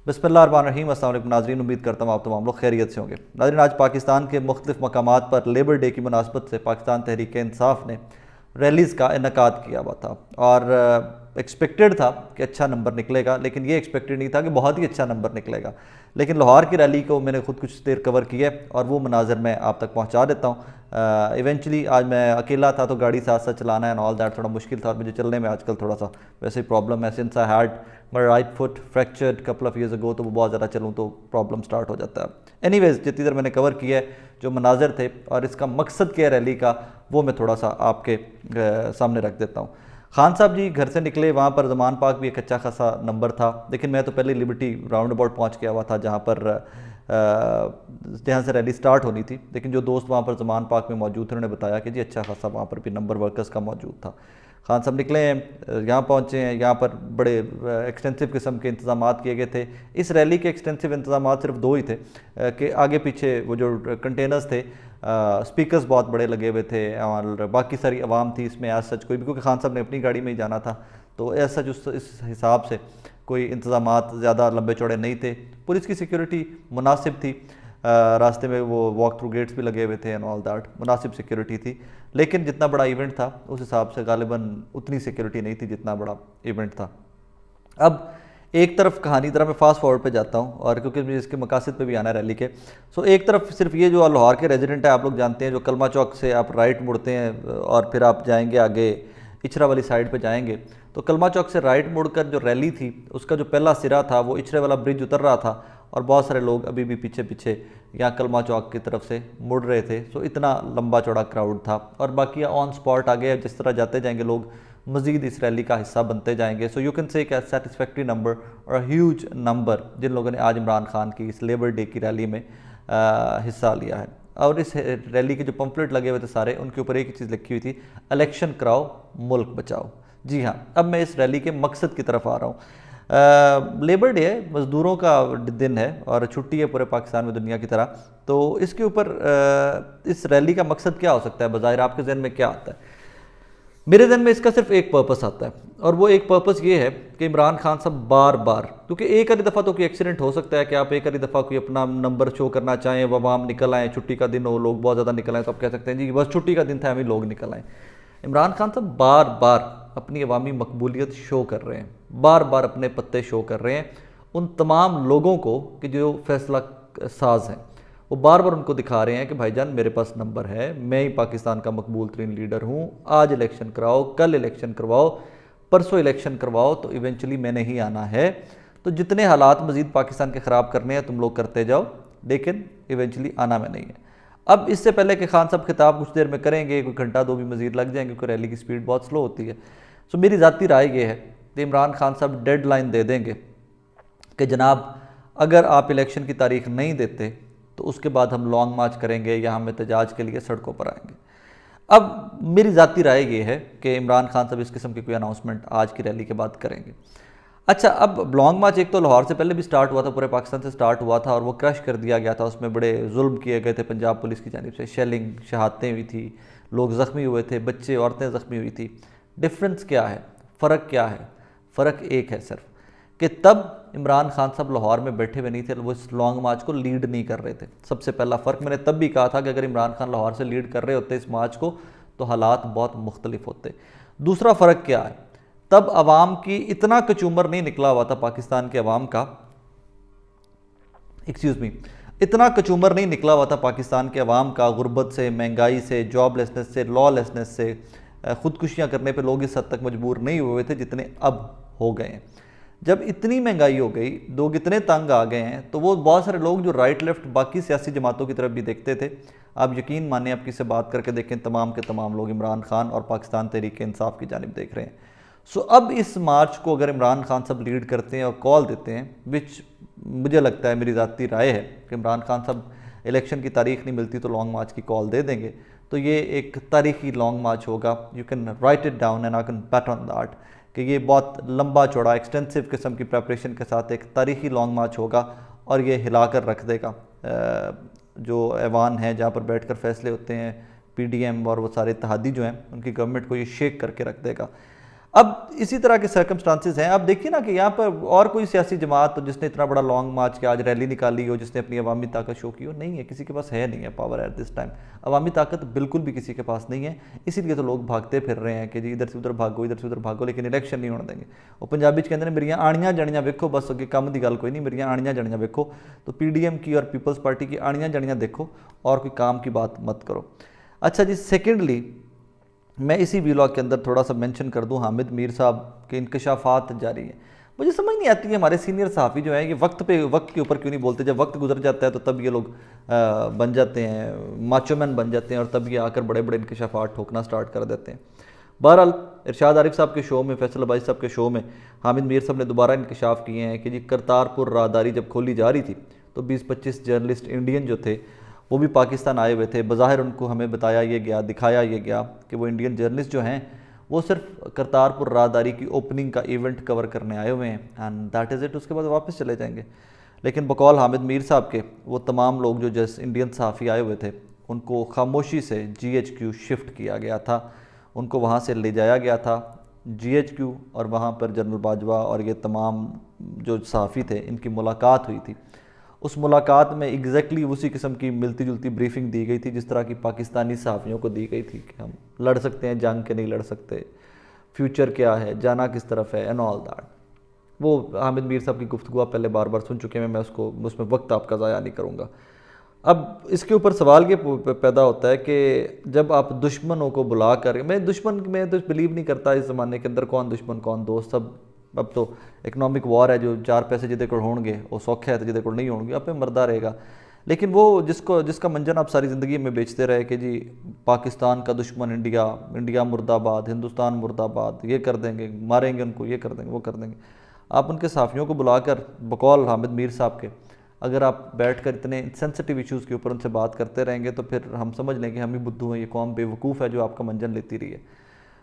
بسم اللہ الرحمن الرحیم۔ السلام علیکم ناظرین، امید کرتا ہوں آپ تمام لوگ خیریت سے ہوں گے۔ ناظرین، آج پاکستان کے مختلف مقامات پر لیبر ڈے کی مناسبت سے پاکستان تحریک انصاف نے ریلیز کا انعقاد کیا ہوا تھا، اور ایکسپیکٹڈ تھا کہ اچھا نمبر نکلے گا، لیکن یہ ایکسپیکٹڈ نہیں تھا کہ بہت ہی اچھا نمبر نکلے گا۔ لیکن لاہور کی ریلی کو میں نے خود کچھ دیر کور کی ہے اور وہ مناظر میں آپ تک پہنچا دیتا ہوں۔ ایونچولی آج میں اکیلا تھا تو گاڑی ساتھ ساتھ چلانا ہے آل دیٹ تھوڑا مشکل تھا، اور مجھے چلنے میں آج کل تھوڑا سا ویسے ہی پرابلم ہے، since I had my right foot fractured couple of years ago, تو وہ بہت زیادہ چلوں تو پرابلم سٹارٹ ہو جاتا ہے۔ اینی ویز، جتنی دیر میں نے کور کیا ہے، جو مناظر تھے اور اس کا مقصد کیا ہے ریلی کا، وہ میں تھوڑا سا آپ کے سامنے رکھ دیتا ہوں۔ خان صاحب جی گھر سے نکلے، وہاں پر زمان پاک بھی ایک اچھا خاصا نمبر تھا، لیکن میں تو پہلے لبرٹی راؤنڈ اباؤٹ پہنچ گیا ہوا تھا جہاں سے ریلی سٹارٹ ہونی تھی، لیکن جو دوست وہاں پر زمان پاک میں موجود تھے انہوں نے بتایا کہ جی اچھا خاصا وہاں پر بھی نمبر ورکرز کا موجود تھا۔ خان صاحب نکلے ہیں، یہاں پہنچے ہیں، یہاں پر بڑے ایکسٹینسو قسم کے انتظامات کیے گئے تھے۔ اس ریلی کے ایکسٹینسو انتظامات صرف دو ہی تھے کہ آگے پیچھے وہ جو کنٹینرز تھے، سپیکرز بہت بڑے لگے ہوئے تھے، اور باقی ساری عوام تھی اس میں ایز سچ کوئی بھی، کیونکہ خان صاحب نے اپنی گاڑی میں ہی جانا تھا، تو ایز سچ اس حساب سے کوئی انتظامات زیادہ لمبے چوڑے نہیں تھے۔ پولیس کی سیکیورٹی مناسب تھی، راستے میں وہ واک تھرو گیٹس بھی لگے ہوئے تھے اینڈ آل دیٹ، مناسب سیکیورٹی تھی، لیکن جتنا بڑا ایونٹ تھا اس حساب سے غالباً اتنی سیکیورٹی نہیں تھی جتنا بڑا ایونٹ تھا۔ اب ایک طرف کہانی طرح میں فاسٹ فارورڈ پہ جاتا ہوں، اور کیونکہ مجھے اس کے مقاصد پہ بھی آنا ہے ریلی کے، سو ایک طرف صرف یہ جو لاہور کے ریزیڈنٹ ہیں، آپ لوگ جانتے ہیں، جو کلمہ چوک سے آپ رائٹ مڑتے ہیں اور پھر آپ جائیں گے آگے اچھرا والی سائڈ پہ جائیں گے، تو کلمہ چوک سے رائٹ مڑ کر جو ریلی تھی اس کا جو پہلا سرا تھا وہ اچھرے والا برج اتر رہا تھا، اور بہت سارے لوگ ابھی بھی پیچھے پیچھے یہاں کلمہ چوک کی طرف سے مڑ رہے تھے، سو اتنا لمبا چوڑا کراؤڈ تھا، اور باقی آن سپاٹ آگے جس طرح جاتے جائیں گے لوگ مزید اس ریلی کا حصہ بنتے جائیں گے۔ سو یو کین سے ایک سیٹسفیکٹری نمبر اور ہیوج نمبر جن لوگوں نے آج عمران خان کی اس لیبر ڈے کی ریلی میں حصہ لیا ہے۔ اور اس ریلی کے جو پمفلٹ لگے ہوئے تھے سارے، ان کے اوپر ایک چیز لکھی ہوئی تھی، الیکشن کراؤ ملک بچاؤ۔ جی ہاں، اب میں اس ریلی کے مقصد کی طرف آ رہا ہوں۔ لیبر ڈے ہے، مزدوروں کا دن ہے اور چھٹی ہے پورے پاکستان میں دنیا کی طرح، تو اس کے اوپر اس ریلی کا مقصد کیا ہو سکتا ہے؟ بظاہر آپ کے ذہن میں کیا آتا ہے؟ میرے ذہن میں اس کا صرف ایک پرپس آتا ہے، اور وہ ایک پرپس یہ ہے کہ عمران خان صاحب بار بار، کیونکہ ایک آدھی دفعہ تو کوئی ایکسیڈنٹ ہو سکتا ہے کہ آپ ایک آدھی دفعہ کوئی اپنا نمبر شو کرنا چاہیں، وہ عوام نکل آئیں، چھٹی کا دن ہو، لوگ بہت زیادہ نکل آئیں، تو آپ کہہ سکتے ہیں جی بس چھٹی کا دن تھا ہمیں لوگ نکل آئیں۔ عمران خان صاحب بار بار اپنی عوامی مقبولیت شو کر رہے ہیں، بار بار اپنے پتے شو کر رہے ہیں ان تمام لوگوں کو کہ جو فیصلہ ساز ہیں، وہ بار بار ان کو دکھا رہے ہیں کہ بھائی جان میرے پاس نمبر ہے، میں ہی پاکستان کا مقبول ترین لیڈر ہوں، آج الیکشن کراؤ، کل الیکشن کرواؤ، پرسوں الیکشن کرواؤ، تو ایونچولی میں نے ہی آنا ہے، تو جتنے حالات مزید پاکستان کے خراب کرنے ہیں تم لوگ کرتے جاؤ، لیکن ایونچولی آنا میں نہیں ہے۔ اب اس سے پہلے کہ خان صاحب خطاب کچھ دیر میں کریں گے، کوئی گھنٹہ دو بھی مزید لگ جائیں گے کیونکہ ریلی کی سپیڈ بہت سلو ہوتی ہے، سو میری ذاتی رائے یہ ہے کہ عمران خان صاحب ڈیڈ لائن دے دیں گے کہ جناب اگر آپ الیکشن کی تاریخ نہیں دیتے تو اس کے بعد ہم لانگ مارچ کریں گے یا ہم احتجاج کے لیے سڑکوں پر آئیں گے۔ اب میری ذاتی رائے یہ ہے کہ عمران خان صاحب اس قسم کی کوئی اناؤنسمنٹ آج کی ریلی کے بعد کریں گے۔ اچھا، اب لانگ مارچ ایک تو لاہور سے پہلے بھی سٹارٹ ہوا تھا، پورے پاکستان سے سٹارٹ ہوا تھا، اور وہ کرش کر دیا گیا تھا، اس میں بڑے ظلم کیے گئے تھے پنجاب پولیس کی جانب سے، شیلنگ، شہادتیں ہوئی تھی، لوگ زخمی ہوئے تھے، بچے عورتیں زخمی ہوئی تھی۔ ڈفرنس کیا ہے؟ فرق کیا ہے؟ فرق ایک ہے صرف کہ تب عمران خان صاحب لاہور میں بیٹھے ہوئے نہیں تھے، وہ اس لانگ مارچ کو لیڈ نہیں کر رہے تھے۔ سب سے پہلا فرق، میں نے تب بھی کہا تھا کہ اگر عمران خان لاہور سے لیڈ کر رہے ہوتے اس مارچ کو تو حالات بہت مختلف ہوتے۔ دوسرا فرق کیا ہے؟ تب عوام کی اتنا کچومر نہیں نکلا ہوا تھا، پاکستان کے عوام کا اتنا کچومر نہیں نکلا ہوا تھا پاکستان کے عوام کا، غربت سے، مہنگائی سے، جاب لیسنس سے، لا لیسنس سے، خودکشیاں کرنے پہ لوگ اس حد تک مجبور نہیں ہوئے تھے جتنے اب ہو گئے ہیں۔ جب اتنی مہنگائی ہو گئی، لوگ اتنے تنگ آ گئے ہیں، تو وہ بہت سارے لوگ جو رائٹ لیفٹ باقی سیاسی جماعتوں کی طرف بھی دیکھتے تھے، آپ یقین مانیں، آپ کسی سے بات کر کے دیکھیں، تمام کے تمام لوگ عمران خان اور پاکستان تحریک انصاف کی جانب دیکھ رہے ہیں۔ سو اب اس مارچ کو اگر عمران خان صاحب لیڈ کرتے ہیں اور کال دیتے ہیں، وچ مجھے لگتا ہے، میری ذاتی رائے ہے کہ عمران خان صاحب الیکشن کی تاریخ نہیں ملتی تو لانگ مارچ کی کال دے دیں گے، تو یہ ایک تاریخی لانگ مارچ ہوگا۔ You can write it down and I can bet on that کہ یہ بہت لمبا چوڑا ایکسٹینسو قسم کی پریپریشن کے ساتھ ایک تاریخی لانگ مارچ ہوگا، اور یہ ہلا کر رکھ دے گا جو ایوان ہے جہاں پر بیٹھ کر فیصلے ہوتے ہیں، پی ڈی ایم اور وہ سارے اتحادی جو ہیں، ان کی گورنمنٹ کو یہ شیک کر کے رکھ دے گا۔ اب اسی طرح کے سرکمسٹانسز ہیں. اب دیکھیے نا کہ یہاں پر اور کوئی سیاسی جماعت جس نے اتنا بڑا لانگ مارچ کیا, آج ریلی نکالی ہو, جس نے اپنی عوامی طاقت شو کی ہو, نہیں ہے, کسی کے پاس ہے نہیں ہے پاور ایٹ دس ٹائم. عوامی طاقت بالکل بھی کسی کے پاس نہیں ہے, اسی لیے تو لوگ بھاگتے پھر رہے ہیں کہ جی ادھر سے ادھر بھاگو, ادھر سے ادھر بھاگو, لیکن الیکشن نہیں ہونے دیں گے. اور پنجابی کہتے ہیں میریاں آڑیاں جڑیاں ویکھو, بس اگے کم دی گل کوئی نہیں, میریاں آڑیاں جڑیاں ویکھو. تو پی ڈی ایم کی اور پیپلز پارٹی کی آڑیاں جڑیاں دیکھو اور کوئی کام کی بات مت کرو. اچھا جی, سیکنڈلی میں اسی ویلاگ کے اندر تھوڑا سا مینشن کر دوں, حامد میر صاحب کے انکشافات جاری ہیں. مجھے سمجھ نہیں آتی ہے ہمارے سینئر صحافی جو ہیں یہ وقت کے اوپر کیوں نہیں بولتے. جب وقت گزر جاتا ہے تو تب یہ لوگ بن جاتے ہیں, ماچو مین بن جاتے ہیں, اور تب یہ آ کر بڑے بڑے انکشافات ٹھوکنا سٹارٹ کر دیتے ہیں. بہرحال ارشاد عارف صاحب کے شو میں, فیصل عباسی صاحب کے شو میں حامد میر صاحب نے دوبارہ انکشاف کیے ہیں کہ جی کرتارپور راہداری جب کھولی جا رہی تھی تو 20-25 جرنلسٹ انڈین جو تھے وہ بھی پاکستان آئے ہوئے تھے. بظاہر ان کو ہمیں بتایا یہ گیا, دکھایا یہ گیا کہ وہ انڈین جرنلسٹ جو ہیں وہ صرف کرتارپور راہداری کی اوپننگ کا ایونٹ کور کرنے آئے ہوئے ہیں, اینڈ دیٹ از اٹ. اس کے بعد واپس چلے جائیں گے. لیکن بقول حامد میر صاحب کے وہ تمام لوگ جو جس انڈین صحافی آئے ہوئے تھے ان کو خاموشی سے جی ایچ کیو شفٹ کیا گیا تھا, ان کو وہاں سے لے جایا گیا تھا جی ایچ کیو, اور وہاں پر جنرل باجوہ اور یہ تمام جو صحافی تھے ان کی ملاقات ہوئی تھی. اس ملاقات میں ایگزیکٹلی اسی قسم کی ملتی جلتی بریفنگ دی گئی تھی جس طرح کی پاکستانی صحافیوں کو دی گئی تھی کہ ہم لڑ سکتے ہیں جنگ کے نہیں لڑ سکتے, فیوچر کیا ہے, جانا کس طرف ہے, اینڈ آل دیٹ. وہ حامد میر صاحب کی گفتگو آپ پہلے بار بار سن چکے ہیں, میں اس میں وقت آپ کا ضائع نہیں کروں گا. اب اس کے اوپر سوال یہ پیدا ہوتا ہے کہ جب آپ دشمنوں کو بلا کر, میں تو بلیو نہیں کرتا اس زمانے کے اندر کون دشمن کون دوست. اب تو اکنامک وار ہے, جو 4 پیسے جدے کو ہون گے وہ سوکھا ہے, تو جدے کو نہیں ہون گے آپ پہ مردہ رہے گا. لیکن وہ جس کا منجن آپ ساری زندگی میں بیچتے رہے کہ جی پاکستان کا دشمن انڈیا مرد آباد, ہندوستان مرد آباد, یہ کر دیں گے, ماریں گے ان کو, یہ کر دیں گے, وہ کر دیں گے. آپ ان کے صحافیوں کو بلا کر بقول حامد میر صاحب کے اگر آپ بیٹھ کر اتنے سینسٹیو ایشوز کے اوپر ان سے بات کرتے رہیں گے تو پھر ہم سمجھ لیں کہ ہم ہی بدھو ہیں, یہ قوم بے وقوف ہے جو آپ کا منجن لیتی رہی ہے.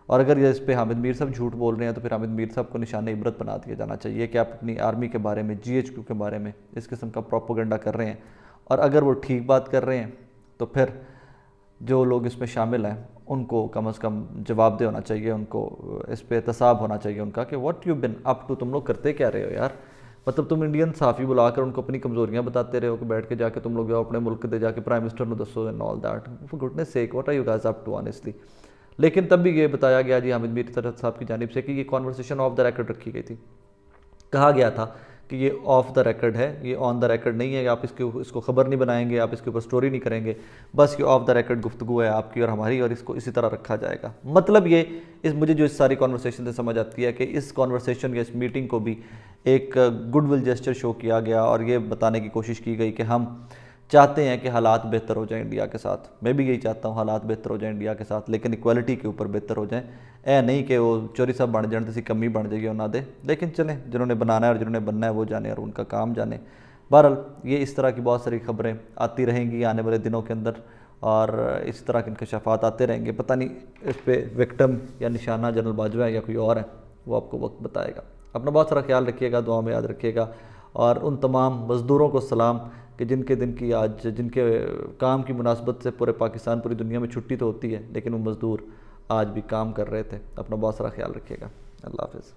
اور اگر یہ اس پہ حامد میر صاحب جھوٹ بول رہے ہیں تو پھر حامد میر صاحب کو نشان عبرت بنا دیا جانا چاہیے کہ آپ اپنی آرمی کے بارے میں, جی ایچ کیو کے بارے میں اس قسم کا پروپیگنڈا کر رہے ہیں. اور اگر وہ ٹھیک بات کر رہے ہیں تو پھر جو لوگ اس میں شامل ہیں ان کو کم از کم جواب دہ ہونا چاہیے, ان کو اس پہ احتساب ہونا چاہیے ان کا کہ what you been up to, تم لوگ کرتے کیا رہے ہو یار. مطلب تم انڈین صحافی بلا کر ان کو اپنی کمزوریاں بتاتے رہے ہو کہ بیٹھ کے جا کے تم لوگ جاؤ اپنے ملک دے جا کے پرائم منسٹر نے دسو and all that. For goodness sake what are you guys up to honestly. لیکن تب بھی یہ بتایا گیا جی حامد میر صاحب کی جانب سے کہ یہ کانورسیشن آف دا ریکرڈ رکھی گئی تھی. کہا گیا تھا کہ یہ آف دا ریکرڈ ہے, یہ آن دا ریکرڈ نہیں ہے, آپ اس کو خبر نہیں بنائیں گے, آپ اس کے اوپر سٹوری نہیں کریں گے, بس یہ آف دا ریکرڈ گفتگو ہے آپ کی اور ہماری, اور اس کو اسی طرح رکھا جائے گا. مطلب یہ مجھے جو اس ساری کانورسیشن سے سمجھ آتی ہے کہ اس کانورسیشن یا اس میٹنگ کو بھی ایک گڈ ول جیسچر شو کیا گیا اور یہ بتانے کی کوشش کی گئی کہ ہم چاہتے ہیں کہ حالات بہتر ہو جائیں انڈیا کے ساتھ. میں بھی یہی چاہتا ہوں حالات بہتر ہو جائیں انڈیا کے ساتھ, لیکن ایکوالٹی کے اوپر بہتر ہو جائیں. نہیں کہ وہ چوری صاحب بن جائیں تو کمی بن جائے گی انہوں دے, لیکن چلیں جنہوں نے بنانا ہے اور جنہوں نے بننا ہے وہ جانے اور ان کا کام جانے. بہرحال یہ اس طرح کی بہت ساری خبریں آتی رہیں گی آنے والے دنوں کے اندر, اور اس طرح کے انکشافات آتے رہیں گے. پتہ نہیں اس پہ وکٹم یا نشانہ جنرل باجوہ ہے یا کوئی اور ہے, وہ آپ کو وقت بتائے گا. اپنا بہت سارا خیال رکھیے گا, دعا میں یاد رکھیے گا, اور ان تمام مزدوروں کو سلام کہ جن کے کام کی مناسبت سے پورے پاکستان پوری دنیا میں چھٹی تو ہوتی ہے لیکن وہ مزدور آج بھی کام کر رہے تھے. اپنا بہت سارا خیال رکھیے گا. اللہ حافظ.